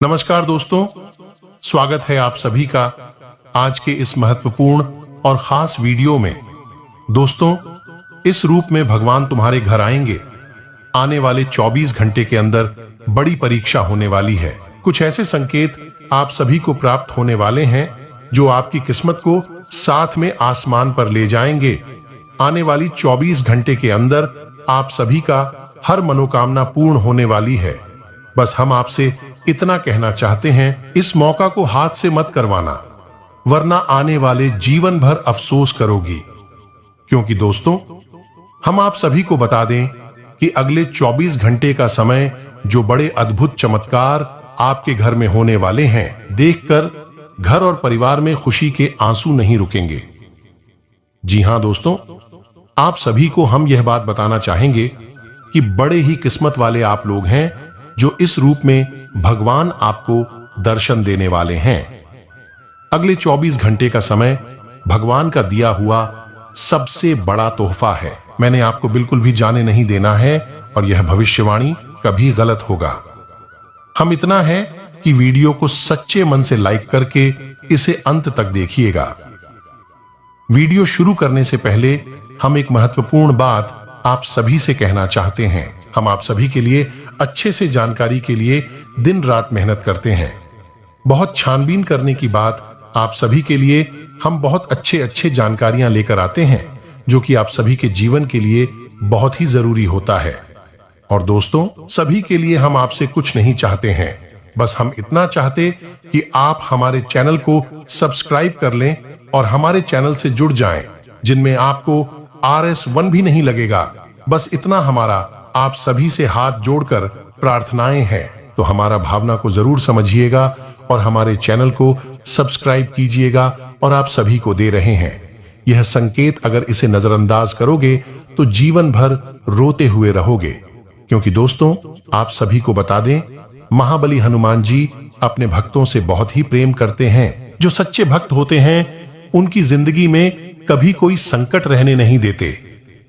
नमस्कार दोस्तों, स्वागत है आप सभी का आज के इस महत्वपूर्ण और खास वीडियो में। दोस्तों, इस रूप में भगवान तुम्हारे घर आएंगे। आने वाले 24 घंटे के अंदर बड़ी परीक्षा होने वाली है। कुछ ऐसे संकेत आप सभी को प्राप्त होने वाले हैं जो आपकी किस्मत को साथ में आसमान पर ले जाएंगे। आने वाली 24 घंटे के अंदर आप सभी का हर मनोकामना पूर्ण होने वाली है। बस हम आपसे इतना कहना चाहते हैं, इस मौका को हाथ से मत करवाना, वरना आने वाले जीवन भर अफसोस करोगी। क्योंकि दोस्तों, हम आप सभी को बता दें कि अगले 24 घंटे का समय जो बड़े अद्भुत चमत्कार आपके घर में होने वाले हैं, देखकर घर और परिवार में खुशी के आंसू नहीं रुकेंगे। जी हां दोस्तों, आप सभी को हम यह बात बताना चाहेंगे कि बड़े ही किस्मत वाले आप लोग हैं जो इस रूप में भगवान आपको दर्शन देने वाले हैं। अगले 24 घंटे का समय भगवान का दिया हुआ सबसे बड़ा तोहफा है। मैंने आपको बिल्कुल भी जाने नहीं देना है और यह भविष्यवाणी कभी गलत होगा। हम इतना है कि वीडियो को सच्चे मन से लाइक करके इसे अंत तक देखिएगा। वीडियो शुरू करने से पहले हम एक महत्वपूर्ण बात आप सभी से कहना चाहते हैं। हम आप सभी के लिए अच्छे से जानकारी के लिए दिन रात मेहनत करते हैं। बहुत छानबीन करने की बात आप सभी के लिए हम बहुत अच्छे जानकारियां लेकर आते हैं जो कि आप सभी के जीवन के लिए बहुत ही जरूरी होता है। और दोस्तों, सभी के लिए हम आपसे कुछ नहीं चाहते हैं, बस हम इतना चाहते कि आप हमारे चैनल को सब्सक्राइब कर लें और हमारे चैनल से जुड़ जाएं, जिनमें आपको RS1 भी नहीं लगेगा। बस इतना हमारा आप सभी से हाथ जोड़कर प्रार्थनाएं हैं। तो हमारा भावना को जरूर समझिएगा और हमारे चैनल को सब्सक्राइब कीजिएगा। और आप सभी को दे रहे हैं यह संकेत, अगर इसे नजरअंदाज करोगे तो जीवन भर रोते हुए रहोगे। क्योंकि दोस्तों, आप सभी को बता दें, महाबली हनुमान जी अपने भक्तों से बहुत ही प्रेम करते हैं। जो सच्चे भक्त होते हैं उनकी जिंदगी में कभी कोई संकट रहने नहीं देते।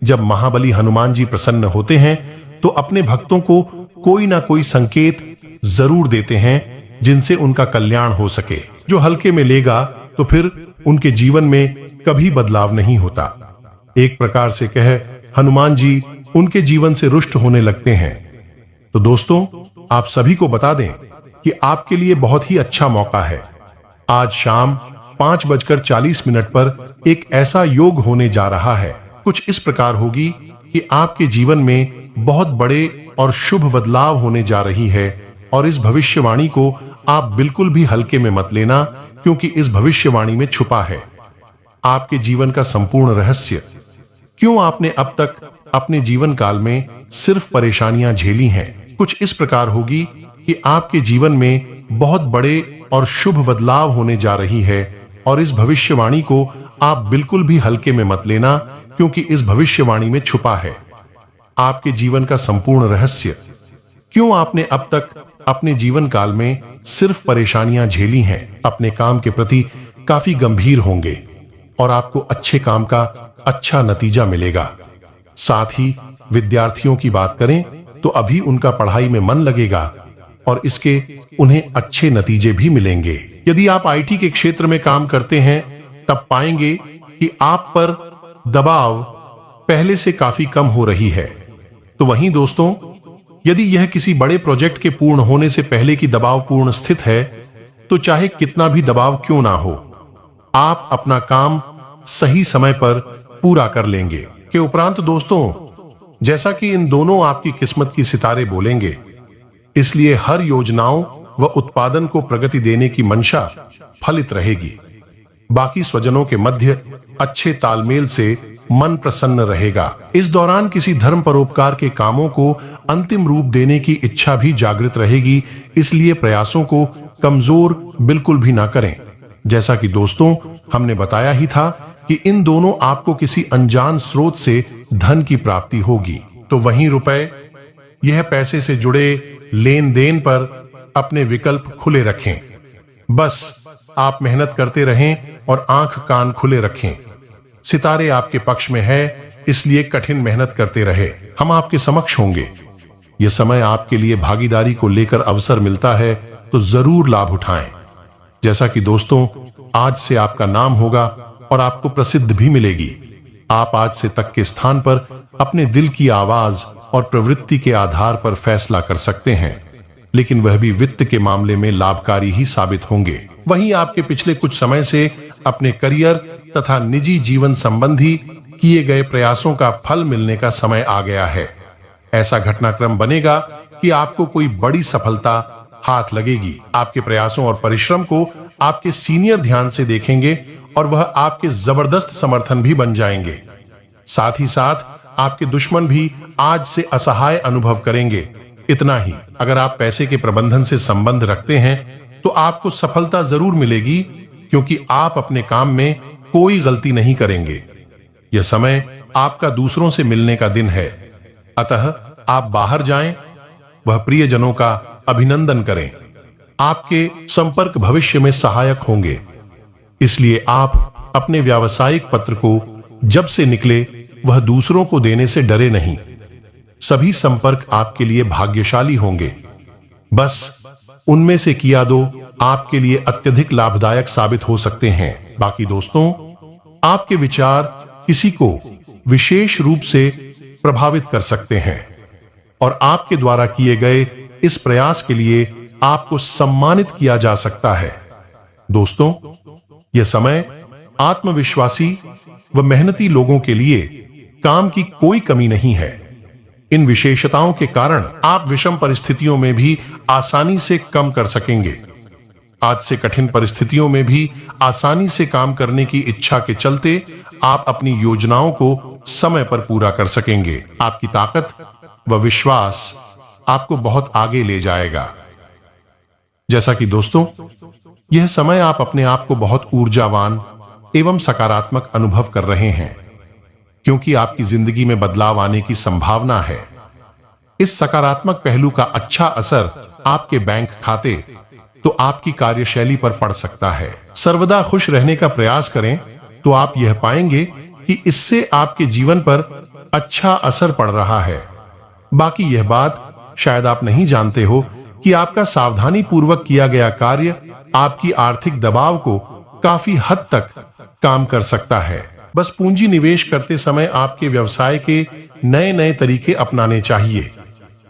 जब महाबली हनुमान जी प्रसन्न होते हैं तो अपने भक्तों को कोई ना कोई संकेत जरूर देते हैं जिनसे उनका कल्याण हो सके। जो हल्के में लेगा तो फिर उनके जीवन में कभी बदलाव नहीं होता। एक प्रकार से कहे, हनुमान जी उनके जीवन से रुष्ट होने लगते हैं। तो दोस्तों, आप सभी को बता दें कि आपके लिए बहुत ही अच्छा मौका है। आज शाम 5:40 पर एक ऐसा योग होने जा रहा है। कुछ इस प्रकार होगी कि आपके जीवन में बहुत बड़े और शुभ बदलाव होने जा रही है। और इस भविष्यवाणी को आप बिल्कुल भी हल्के में मत लेना, क्योंकि इस भविष्यवाणी में छुपा है आपके जीवन का संपूर्ण रहस्य। क्यों आपने अब तक अपने जीवन काल में सिर्फ परेशानियां झेली हैं। कुछ इस प्रकार होगी कि आपके जीवन में बहुत बड़े और शुभ बदलाव होने जा रही है। और इस भविष्यवाणी को आप बिल्कुल भी हल्के में मत लेना, क्योंकि इस भविष्यवाणी में छुपा है आपके जीवन का संपूर्ण रहस्य। क्यों आपने अब तक अपने जीवन काल में सिर्फ परेशानियां झेली हैं। अपने काम के प्रति काफी गंभीर होंगे और आपको अच्छे काम का अच्छा नतीजा मिलेगा। साथ ही विद्यार्थियों की बात करें तो अभी उनका पढ़ाई में मन लगेगा और इसके उन्हें अच्छे नतीजे भी मिलेंगे। यदि आप IT के क्षेत्र में काम करते हैं तब पाएंगे कि आप पर दबाव पहले से काफी कम हो रही है। तो वहीं दोस्तों, यदि यह किसी बड़े प्रोजेक्ट के पूर्ण होने से पहले की दबावपूर्ण स्थिति है, तो चाहे कितना भी दबाव क्यों ना हो, आप अपना काम सही समय पर पूरा कर लेंगे। के उपरांत दोस्तों, जैसा कि इन दोनों आपकी किस्मत की सितारे बोलेंगे, इसलिए हर योजनाओं व उत्पादन को प्रगति देने की मंशा फलित रहेगी। बाकी स्वजनों के मध्य अच्छे तालमेल से मन प्रसन्न रहेगा। इस दौरान किसी धर्म परोपकार के कामों को अंतिम रूप देने की इच्छा भी जागृत रहेगी। इसलिए प्रयासों को कमजोर बिल्कुल भी ना करें। जैसा कि दोस्तों हमने बताया ही था कि इन दोनों आपको किसी अनजान स्रोत से धन की प्राप्ति होगी। तो वहीं रुपए, यह पैसे से जुड़े लेन देन पर अपने विकल्प खुले रखें। बस आप मेहनत करते रहें और आंख कान खुले रखें। सितारे आपके पक्ष में है, इसलिए कठिन मेहनत करते रहे। हम आपके समक्ष होंगे। यह समय आपके लिए भागीदारी को लेकर अवसर मिलता है तो जरूर लाभ उठाएं। जैसा कि दोस्तों, आज से आपका नाम होगा और आपको प्रसिद्ध भी मिलेगी। आप आज से तक के स्थान पर अपने दिल की आवाज और प्रवृत्ति के आधार पर फैसला कर सकते हैं, लेकिन वह भी वित्त के मामले में लाभकारी ही साबित होंगे। वहीं आपके पिछले कुछ समय से अपने करियर तथा निजी जीवन संबंधी किए गए प्रयासों का फल मिलने का समय आ गया है। ऐसा घटनाक्रम बनेगा कि आपको कोई बड़ी सफलता हाथ लगेगी। आपके प्रयासों और परिश्रम को आपके सीनियर ध्यान से देखेंगे और वह आपके जबरदस्त समर्थन भी बन जाएंगे। साथ ही साथ आपके दुश्मन भी आज से असहाय अनुभव करेंगे। इतना ही, अगर आप पैसे के प्रबंधन से संबंध रखते हैं तो आपको सफलता जरूर मिलेगी, क्योंकि आप अपने काम में कोई गलती नहीं करेंगे। यह समय आपका दूसरों से मिलने का दिन है, अतः आप बाहर जाएं, वह प्रियजनों का अभिनंदन करें। आपके संपर्क भविष्य में सहायक होंगे, इसलिए आप अपने व्यावसायिक पत्र को जब से निकले वह दूसरों को देने से डरे नहीं। सभी संपर्क आपके लिए भाग्यशाली होंगे, बस उनमें से किया दो आपके लिए अत्यधिक लाभदायक साबित हो सकते हैं। बाकी दोस्तों, आपके विचार किसी को विशेष रूप से प्रभावित कर सकते हैं और आपके द्वारा किए गए इस प्रयास के लिए आपको सम्मानित किया जा सकता है। दोस्तों, यह समय आत्मविश्वासी व मेहनती लोगों के लिए काम की कोई कमी नहीं है। इन विशेषताओं के कारण आप विषम परिस्थितियों में भी आसानी से कम कर सकेंगे। आज से कठिन परिस्थितियों में भी आसानी से काम करने की इच्छा के चलते आप अपनी योजनाओं को समय पर पूरा कर सकेंगे। आपकी ताकत व विश्वास आपको बहुत आगे ले जाएगा। जैसा कि दोस्तों, यह समय आप अपने आप को बहुत ऊर्जावान एवं सकारात्मक अनुभव कर रहे हैं, क्योंकि आपकी जिंदगी में बदलाव आने की संभावना है। इस सकारात्मक पहलू का अच्छा असर आपके बैंक खाते तो आपकी कार्यशैली पर पड़ सकता है। सर्वदा खुश रहने का प्रयास करें तो आप यह पाएंगे कि इससे आपके जीवन पर अच्छा असर पड़ रहा है। बाकी यह बात शायद आप नहीं जानते हो कि आपका सावधानी पूर्वक किया गया कार्य आपकी आर्थिक दबाव को काफी हद तक काम कर सकता है। बस पूंजी निवेश करते समय आपके व्यवसाय के नए नए तरीके अपनाने चाहिए।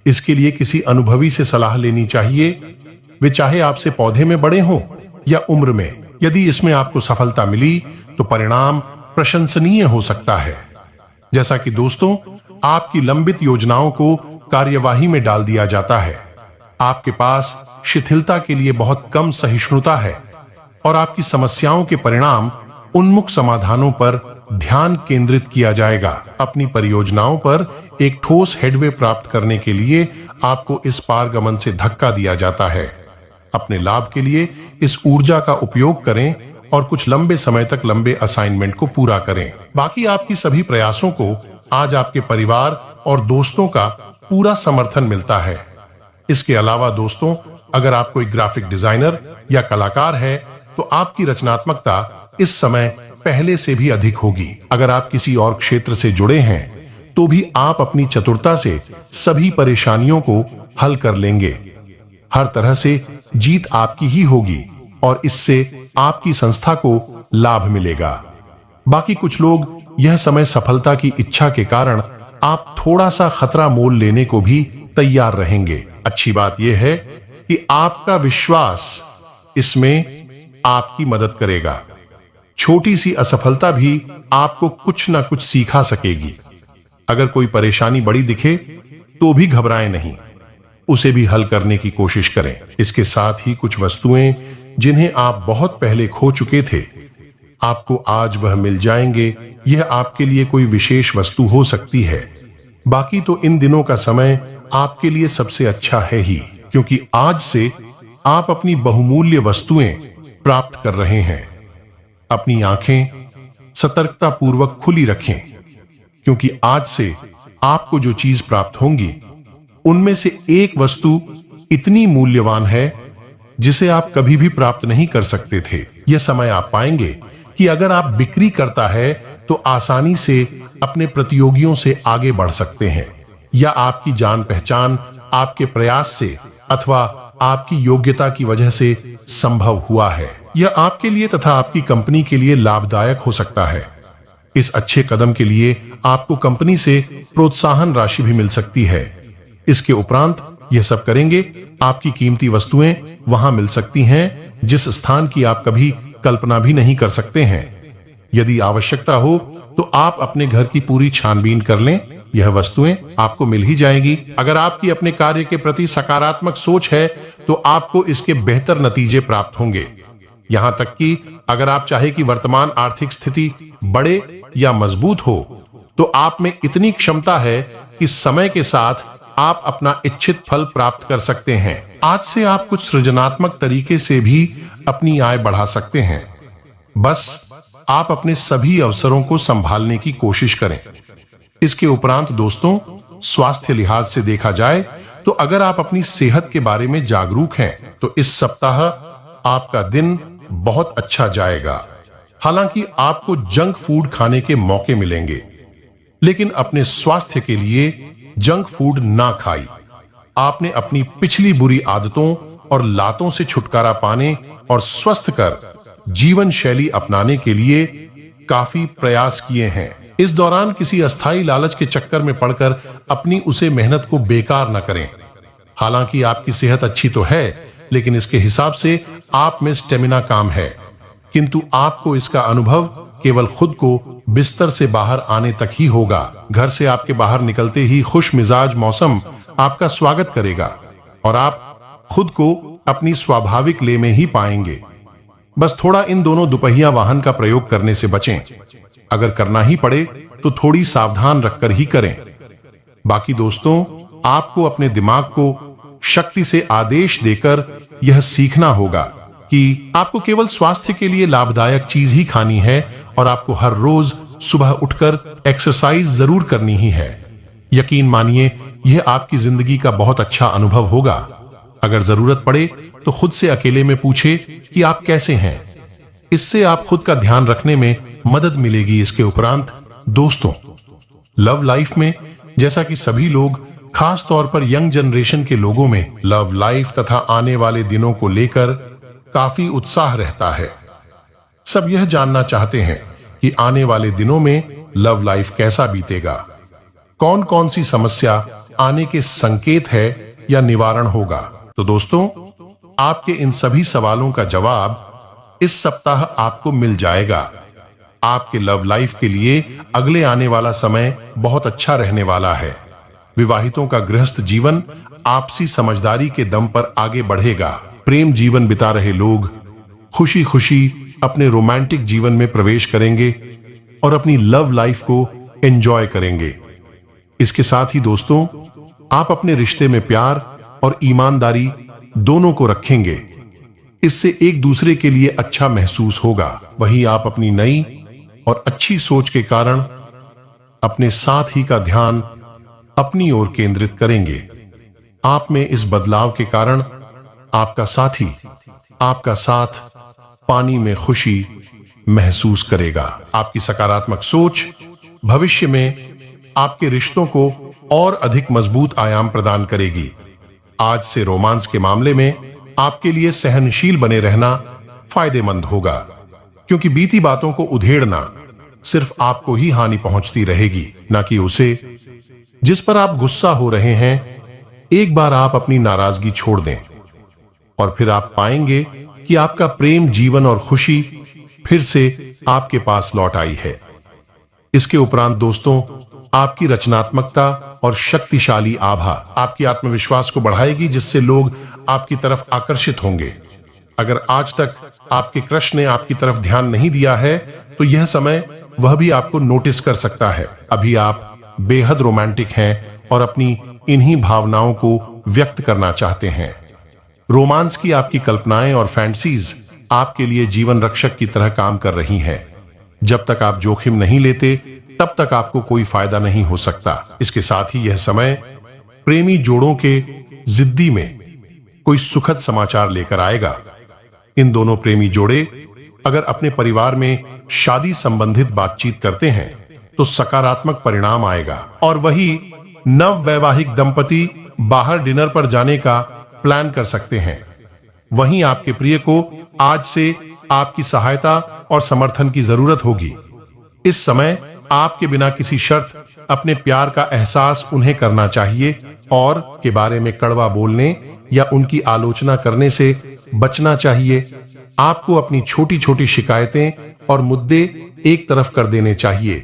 इसके लिए किसी अनुभवी से सलाह लेनी चाहिए, वे चाहे आपसे पौधे में बड़े हों या उम्र में। यदि इसमें आपको सफलता मिली तो परिणाम प्रशंसनीय हो सकता है। जैसा कि दोस्तों, आपकी लंबित योजनाओं को कार्यवाही में डाल दिया जाता है। आपके पास शिथिलता के लिए बहुत कम सहिष्णुता है और आपकी समस्याओं के परिणाम उन्मुख समाधानों पर ध्यान केंद्रित किया जाएगा। अपनी परियोजनाओं पर एक ठोस हेडवे प्राप्त करने के लिए आपको इस पारगमन से धक्का दिया जाता है। अपने लाभ के लिए इस ऊर्जा का उपयोग करें और कुछ लंबे समय तक लंबे असाइनमेंट को पूरा करें। बाकी आपकी सभी प्रयासों को आज आपके परिवार और दोस्तों का पूरा समर्थन मिलता है। इसके अलावा दोस्तों, अगर आप कोई ग्राफिक डिजाइनर या कलाकार है तो आपकी रचनात्मकता इस समय पहले से भी अधिक होगी। अगर आप किसी और क्षेत्र से जुड़े हैं तो भी आप अपनी चतुरता से सभी परेशानियों को हल कर लेंगे। हर तरह से जीत आपकी ही होगी और इससे आपकी संस्था को लाभ मिलेगा। बाकी कुछ लोग यह समय सफलता की इच्छा के कारण आप थोड़ा सा खतरा मोल लेने को भी तैयार रहेंगे। अच्छी बात यह है कि आपका विश्वास इसमें आपकी मदद करेगा। छोटी सी असफलता भी आपको कुछ ना कुछ सिखा सकेगी। अगर कोई परेशानी बड़ी दिखे तो भी घबराएं नहीं, उसे भी हल करने की कोशिश करें। इसके साथ ही कुछ वस्तुएं जिन्हें आप बहुत पहले खो चुके थे, आपको आज वह मिल जाएंगे। यह आपके लिए कोई विशेष वस्तु हो सकती है। बाकी तो इन दिनों का समय आपके लिए सबसे अच्छा है ही, क्योंकि आज से आप अपनी बहुमूल्य वस्तुएं प्राप्त कर रहे हैं। अपनी आंखें सतर्कता पूर्वक खुली रखें, क्योंकि आज से आपको जो चीज प्राप्त होंगी उनमें से एक वस्तु इतनी मूल्यवान है जिसे आप कभी भी प्राप्त नहीं कर सकते थे। यह समय आप पाएंगे कि अगर आप बिक्री करता है तो आसानी से अपने प्रतियोगियों से आगे बढ़ सकते हैं, या आपकी जान पहचान आपके प्रयास से अथवा आपकी योग्यता की वजह से संभव हुआ है। यह आपके लिए तथा आपकी कंपनी के लिए लाभदायक हो सकता है। इस अच्छे कदम के लिए आपको कंपनी से प्रोत्साहन राशि भी मिल सकती है। इसके उपरांत यह सब करेंगे आपकी कीमती वस्तुएं वहां मिल सकती हैं जिस स्थान की आप कभी कल्पना भी नहीं कर सकते हैं। यदि आवश्यकता हो तो आप अपने घर की पूरी छानबीन कर लें, यह वस्तुएं आपको मिल ही जाएगी। अगर आपकी अपने कार्य के प्रति सकारात्मक सोच है तो आपको इसके बेहतर नतीजे प्राप्त होंगे। यहां तक कि अगर आप चाहे कि वर्तमान आर्थिक स्थिति बढ़े या मजबूत हो तो आप में इतनी क्षमता है कि समय के साथ आप अपना इच्छित फल प्राप्त कर सकते हैं। आज से आप कुछ सृजनात्मक तरीके से भी अपनी आय बढ़ा सकते हैं। बस आप अपने सभी अवसरों को संभालने की कोशिश करें। इसके उपरांत दोस्तों, स्वास्थ्य लिहाज से देखा जाए तो अगर आप अपनी सेहत के बारे में जागरूक हैं तो इस सप्ताह आपका दिन बहुत अच्छा जाएगा। हालांकि आपको जंक फूड खाने के मौके मिलेंगे, लेकिन अपने स्वास्थ्य के लिए जंक फूड ना खाई। आपने अपनी पिछली बुरी आदतों और लातों से छुटकारा पाने और स्वस्थ कर जीवन शैली अपनाने के लिए काफी प्रयास किए हैं। इस दौरान किसी अस्थायी लालच के चक्कर में पड़कर अपनी उसे मेहनत को बेकार न करें। हालांकि आपकी सेहत अच्छी तो है, लेकिन इसके हिसाब से आप में स्टेमिना कम है, किंतु आपको इसका अनुभव केवल खुद को बिस्तर से बाहर आने तक ही होगा। घर से आपके बाहर निकलते ही खुश मिजाज मौसम आपका स्वागत करेगा और आप खुद को अपनी स्वाभाविक ले में ही पाएंगे। बस थोड़ा इन दोनों दुपहिया वाहन का प्रयोग करने से बचें। अगर करना ही पड़े तो थोड़ी सावधान रखकर ही करें। बाकी दोस्तों, आपको अपने दिमाग को शक्ति से आदेश देकर यह सीखना होगा कि आपको केवल स्वास्थ्य के लिए लाभदायक चीज ही खानी है और आपको हर रोज सुबह उठकर एक्सरसाइज जरूर करनी ही है। यकीन मानिए, यह आपकी जिंदगी का बहुत अच्छा अनुभव होगा। अगर जरूरत पड़े तो खुद से अकेले में पूछे कि आप कैसे हैं। इससे आप खुद का ध्यान रखने में मदद मिलेगी। इसके उपरांत दोस्तों, लव लाइफ में जैसा कि सभी लोग, खास तौर पर यंग जनरेशन के लोगों में लव लाइफ तथा आने वाले दिनों को लेकर काफी उत्साह रहता है। सब यह जानना चाहते हैं कि आने वाले दिनों में लव लाइफ कैसा बीतेगा, कौन कौन सी समस्या आने के संकेत है या निवारण होगा। तो दोस्तों, आपके इन सभी सवालों का जवाब इस सप्ताह आपको मिल जाएगा। आपके लव लाइफ के लिए अगले आने वाला समय बहुत अच्छा रहने वाला है। विवाहितों का गृहस्थ जीवन आपसी समझदारी के दम पर आगे बढ़ेगा। प्रेम जीवन बिता रहे लोग खुशी खुशी अपने रोमांटिक जीवन में प्रवेश करेंगे और अपनी लव लाइफ को एंजॉय करेंगे। इसके साथ ही दोस्तों, आप अपने रिश्ते में प्यार और ईमानदारी दोनों को रखेंगे। इससे एक दूसरे के लिए अच्छा महसूस होगा। वहीं आप अपनी नई और अच्छी सोच के कारण अपने साथ ही का ध्यान अपनी ओर केंद्रित करेंगे। आप में इस बदलाव के कारण आपका साथी आपका साथ पानी में खुशी महसूस करेगा। आपकी सकारात्मक सोच भविष्य में आपके रिश्तों को और अधिक मजबूत आयाम प्रदान करेगी। आज से रोमांस के मामले में आपके लिए सहनशील बने रहना फायदेमंद होगा, क्योंकि बीती बातों को उधेड़ना सिर्फ आपको ही हानि पहुंचती रहेगी, न कि उसे। जिस पर आप गुस्सा हो रहे हैं, एक बार आप अपनी नाराजगी छोड़ दें और फिर आप पाएंगे कि आपका प्रेम जीवन और खुशी फिर से आपके पास लौट आई है। इसके उपरांत दोस्तों, आपकी रचनात्मकता और शक्तिशाली आभा आपकी आत्मविश्वास को बढ़ाएगी, जिससे लोग आपकी तरफ आकर्षित होंगे। अगर आज तक आपके क्रश ने आपकी तरफ ध्यान नहीं दिया है तो यह समय वह भी आपको नोटिस कर सकता है। अभी आप बेहद रोमांटिक हैं और अपनी इन्हीं भावनाओं को व्यक्त करना चाहते हैं। रोमांस की आपकी कल्पनाएं और फैंटसीज आपके लिए जीवन रक्षक की तरह काम कर रही हैं। जब तक आप जोखिम नहीं लेते तब तक आपको कोई फायदा नहीं हो सकता। इसके साथ ही यह समय प्रेमी जोड़ों के जिद्दी में कोई सुखद समाचार लेकर आएगा। इन दोनों प्रेमी जोड़े अगर अपने परिवार में शादी संबंधित बातचीत करते हैं तो सकारात्मक परिणाम आएगा, और वही नव वैवाहिक दंपति बाहर डिनर पर जाने का प्लान कर सकते हैं। वहीं आपके प्रिय को आज से आपकी सहायता और समर्थन की जरूरत होगी। इस समय आपके बिना किसी शर्त अपने प्यार का एहसास उन्हें करना चाहिए और के बारे में कड़वा बोलने या उनकी आलोचना करने से बचना चाहिए। आपको अपनी छोटी छोटी शिकायतें और मुद्दे एक तरफ कर देने चाहिए।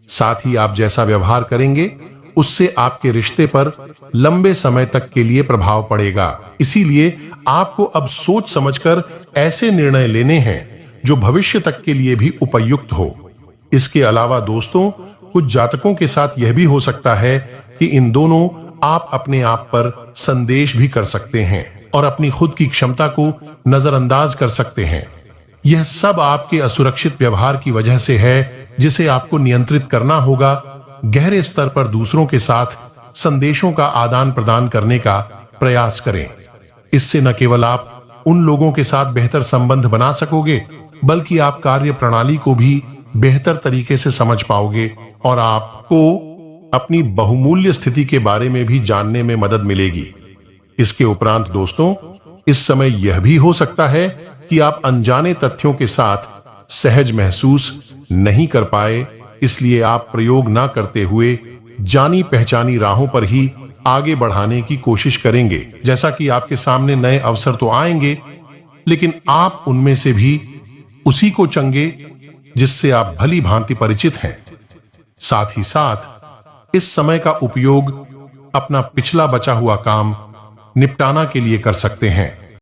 साथ ही आप जैसा व्यवहार करेंगे उससे आपके रिश्ते पर लंबे समय तक के लिए प्रभाव पड़ेगा। इसीलिए आपको अब सोच समझकर ऐसे निर्णय लेने हैं जो भविष्य तक के लिए भी उपयुक्त हो। इसके अलावा दोस्तों, कुछ जातकों के साथ यह भी हो सकता है कि इन दोनों आप अपने आप पर संदेश भी कर सकते हैं और अपनी खुद की क्षमता को नजरअंदाज कर सकते हैं। यह सब आपके असुरक्षित व्यवहार की वजह से है, जिसे आपको नियंत्रित करना होगा। गहरे स्तर पर दूसरों के साथ संदेशों का आदान प्रदान करने का प्रयास करें। इससे न केवल आप उन लोगों के साथ बेहतर संबंध बना सकोगे, बल्कि आप कार्य प्रणाली को भी बेहतर तरीके से समझ पाओगे और आपको अपनी बहुमूल्य स्थिति के बारे में भी जानने में मदद मिलेगी। इसके उपरांत दोस्तों, इस समय यह भी हो सकता है कि आप अनजाने तथ्यों के साथ सहज महसूस नहीं कर पाए, इसलिए आप प्रयोग ना करते हुए जानी पहचानी राहों पर ही आगे बढ़ाने की कोशिश करेंगे। जैसा कि आपके सामने नए अवसर तो आएंगे, लेकिन आप उनमें से भी उसी को चुनेंगे जिससे आप भली भांति परिचित हैं। साथ ही साथ इस समय का उपयोग अपना पिछला बचा हुआ काम निपटाना के लिए कर सकते हैं।